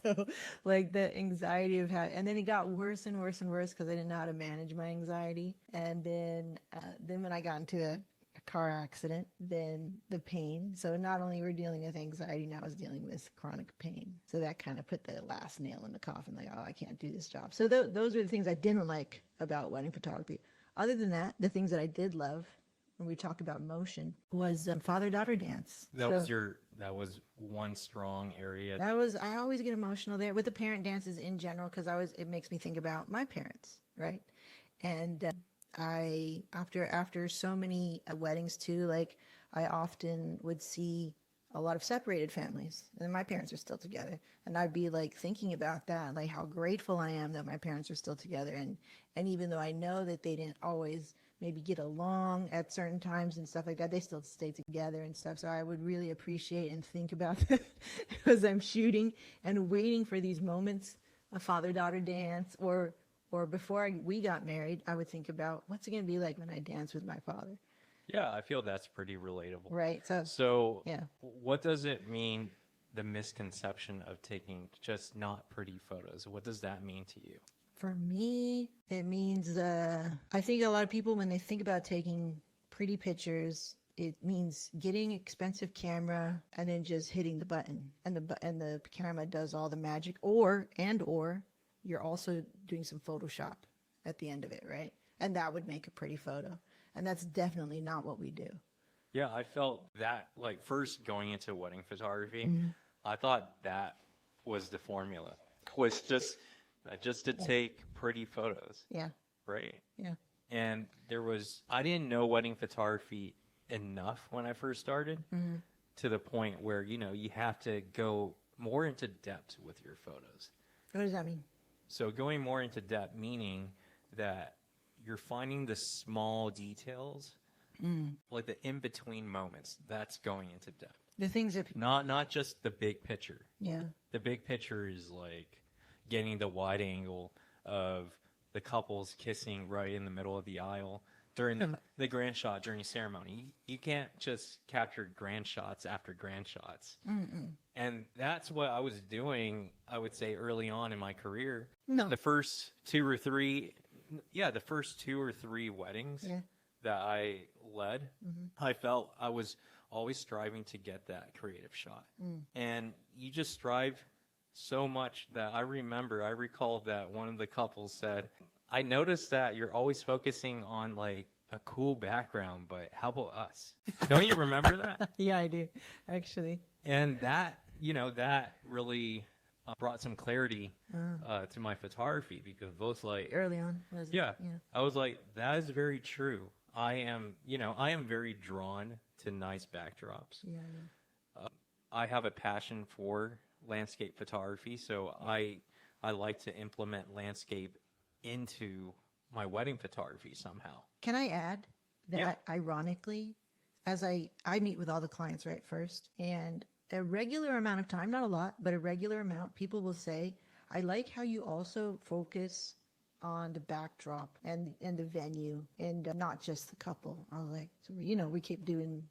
So like the anxiety of how, and then it got worse and worse and worse because I didn't know how to manage my anxiety. And then when I got into a car accident, then the pain. So not only were dealing with anxiety, now I was dealing with chronic pain. So that kind of put the last nail in the coffin. Like, oh, I can't do this job. So those were the things I didn't like about wedding photography. Other than that, the things that I did love when we talk about motion was father-daughter dance. That was one strong area. That was, I always get emotional there with the parent dances in general because it makes me think about my parents, right? And after so many weddings too, like I often would see a lot of separated families, and my parents are still together, and I'd be like thinking about that, like how grateful I am that my parents are still together, and even though I know that they didn't always maybe get along at certain times and stuff like that, they still stay together and stuff. So I would really appreciate and think about that as I'm shooting and waiting for these moments, a father-daughter dance, or before we got married, I would think about what's it going to be like when I dance with my father. Yeah, I feel that's pretty relatable. Right. So, Yeah. what does it mean, the misconception of taking just not pretty photos? What does that mean to you? For me, it means I think a lot of people, when they think about taking pretty pictures, it means getting expensive camera and then just hitting the button, and the camera does all the magic, or you're also doing some Photoshop at the end of it, right? And that would make a pretty photo. And that's definitely not what we do. Yeah, I felt that, like, first going into wedding photography, I thought that was the formula, was just to take pretty photos, Yeah. right? Yeah. And I didn't know wedding photography enough when I first started, to the point where, you have to go more into depth with your photos. What does that mean? So going more into depth, meaning that you're finding the small details, like the in-between moments. That's going into depth. The things that Not just the big picture. Yeah. The big picture is like getting the wide angle of the couples kissing right in the middle of the aisle during the grand shot during ceremony. You can't just capture grand shots after grand shots. And that's what I was doing, I would say, early on in my career. No. The first two or three weddings that I led, I felt I was always striving to get that creative shot. And you just strive so much that I recall that one of the couples said, I noticed that you're always focusing on like a cool background, but how about us? Don't you remember that? Yeah, I do, actually. And that really brought some clarity to my photography, because both like Early on. Was it? yeah, I was like, that is very true. I am very drawn to nice backdrops. Yeah. I have a passion for landscape photography, so I like to implement landscape into my wedding photography somehow. Can I add that Yeah. ironically, as I meet with all the clients right first, and a regular amount of time, not a lot, but a regular amount, people will say, I like how you also focus on the backdrop and the venue and not just the couple. I was like, so, we keep doing